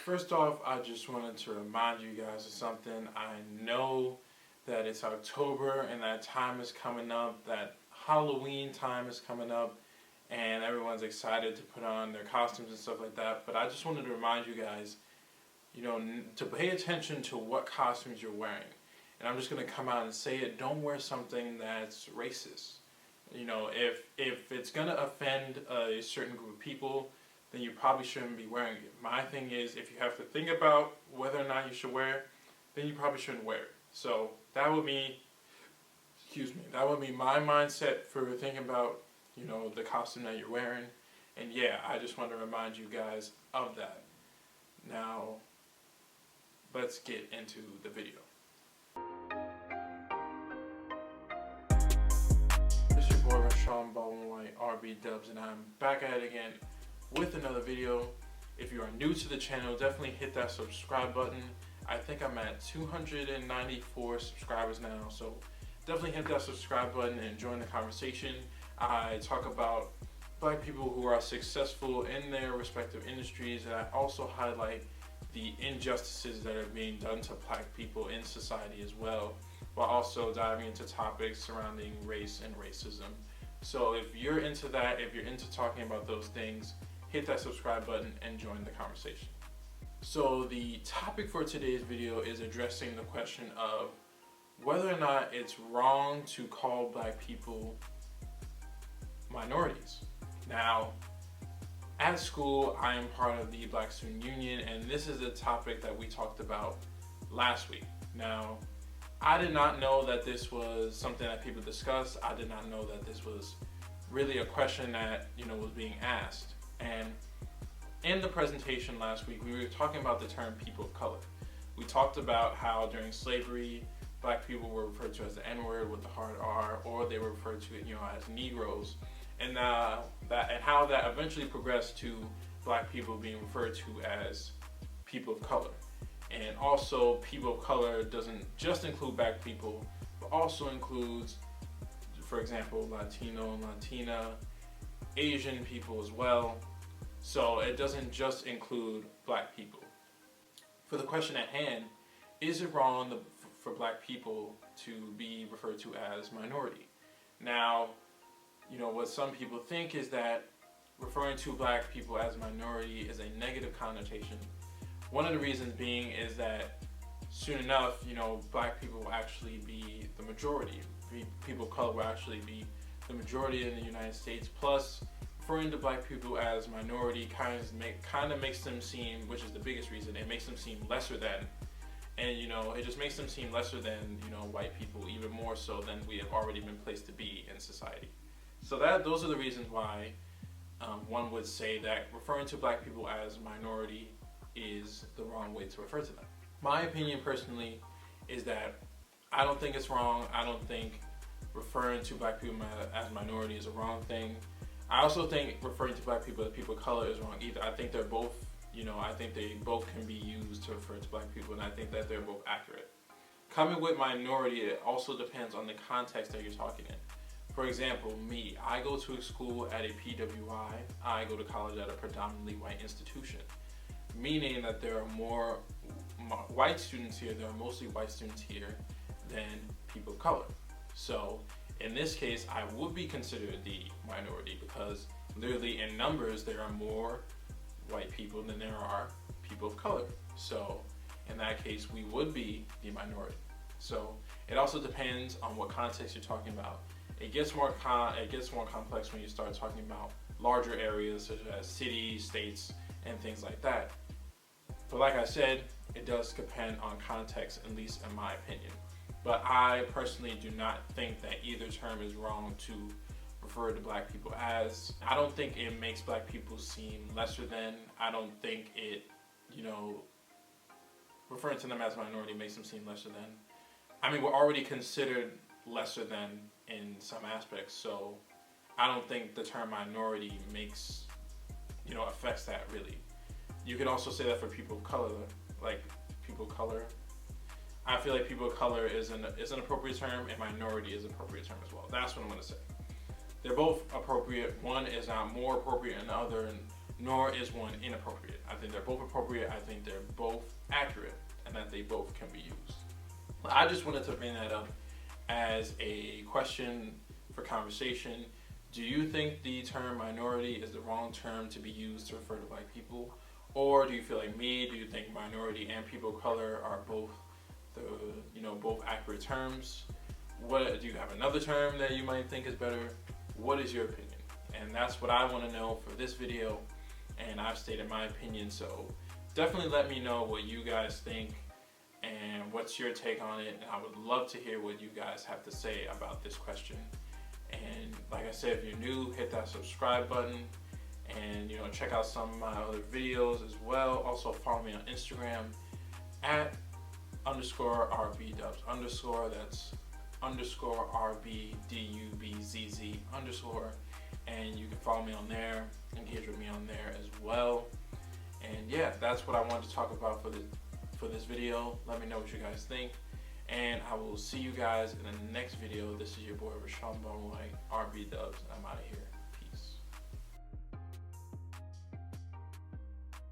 First off, I just wanted to remind you guys of something. I know that it's October and that time is coming up, that Halloween time is coming up, and everyone's excited to put on their costumes and stuff like that. But I just wanted to remind you guys, to pay attention to what costumes you're wearing. And I'm just going to come out and say it, don't wear something that's racist. If it's going to offend a certain group of people, then you probably shouldn't be wearing it. My thing is, if you have to think about whether or not you should wear it, then you probably shouldn't wear it. So that would be my mindset for thinking about, the costume that you're wearing. And yeah, I just want to remind you guys of that. Now, let's get into the video. It's your boy Rashawn Baldwin White, RB Dubs, and I'm back at it again with another video. If you are new to the channel, definitely hit that subscribe button. I think I'm at 294 subscribers now, so definitely hit that subscribe button and join the conversation. I talk about Black people who are successful in their respective industries, and I also highlight the injustices that are being done to Black people in society as well, while also diving into topics surrounding race and racism. So if you're into that, if you're into talking about those things, hit that subscribe button and join the conversation. So the topic for today's video is addressing the question of whether or not it's wrong to call Black people minorities. Now, at school, I am part of the Black Student Union, and this is a topic that we talked about last week. Now, I did not know that this was something that people discussed. I did not know that this was really a question that, was being asked. And in the presentation last week, we were talking about the term people of color. We talked about how during slavery, Black people were referred to as the N-word with the hard R, or they were referred to, as Negroes, and how that eventually progressed to Black people being referred to as people of color. And also, people of color doesn't just include Black people, but also includes, for example, Latino and Latina, Asian people as well. So it doesn't just include Black people. For the question at hand, is it wrong for Black people to be referred to as minority? Now, what some people think is that referring to Black people as minority is a negative connotation. One of the reasons being is that soon enough, Black people will actually be the majority. People of color will actually be the majority in the United States. Plus, referring to Black people as minority kind of makes them seem, which is the biggest reason, it makes them seem lesser than. And it just makes them seem lesser than white people, even more so than we have already been placed to be in society. So those are the reasons why one would say that referring to Black people as minority is the wrong way to refer to them. My opinion personally is that I don't think it's wrong. I don't think referring to Black people as minority is a wrong thing. I also think referring to Black people as people of color is wrong either. I think they're both, I think they both can be used to refer to Black people, and I think that they're both accurate. Coming with minority, it also depends on the context that you're talking in. For example, me, I go to a school at a PWI. I go to college at a predominantly white institution, meaning that there are more white students here, there are mostly white students here than people of color. So in this case, I would be considered the minority because literally in numbers, there are more white people than there are people of color. So in that case, we would be the minority. So it also depends on what context you're talking about. It gets more complex when you start talking about larger areas such as cities, states, and things like that. But like I said, it does depend on context, at least in my opinion. But I personally do not think that either term is wrong to refer to Black people as. I don't think it makes Black people seem lesser than. I don't think it, referring to them as minority makes them seem lesser than. I mean, we're already considered lesser than in some aspects, so I don't think the term minority makes, affects that really. You could also say that for people of color, I feel like people of color is an appropriate term, and minority is an appropriate term as well. That's what I'm going to say. They're both appropriate. One is not more appropriate than the other, nor is one inappropriate. I think they're both appropriate. I think they're both accurate, and that they both can be used. I just wanted to bring that up as a question for conversation. Do you think the term minority is the wrong term to be used to refer to black people? Or do you feel like me? Do you think minority and people of color are both both accurate terms? What do you have another term that you might think is better? What is your opinion? And that's what I want to know for this video, and I've stated my opinion, so definitely let me know what you guys think and what's your take on it, and I would love to hear what you guys have to say about this question. And like I said, if you're new, hit that subscribe button, and check out some of my other videos as well. Also follow me on Instagram at _RBDubs_, that's _RBDUBZZ_, and you can follow me on there, engage with me on there as well. And yeah, that's what I wanted to talk about for this video. Let me know what you guys think, and I will see you guys in the next video. This is your boy Rashawn Bonwhite, RB Dubs, and I'm out of here.